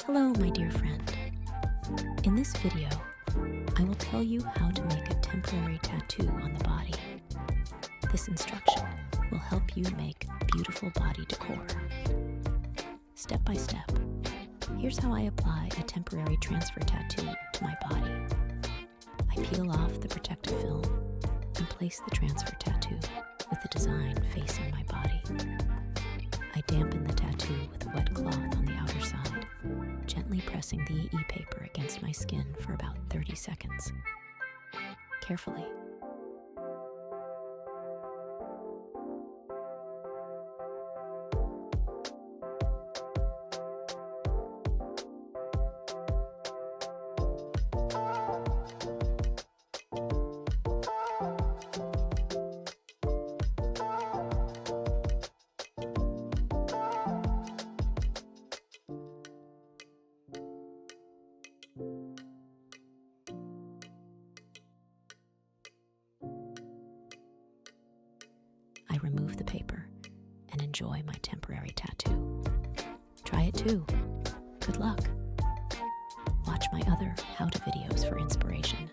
Hello, my dear friend. In this video, I will tell you how to make a temporary tattoo on the body. This instruction will help you make beautiful body decor. Step by step, here's how I apply a temporary transfer tattoo to my body. I peel off the protective film and place the transfer tattoo with the design facing my body. I dampen the tattoo with a wet cloth on the outer side, gently pressing the e-paper against my skin for about 30 seconds. Carefully. I remove the paper and enjoy my temporary tattoo. Try it too. Good luck. Watch my other how-to videos for inspiration.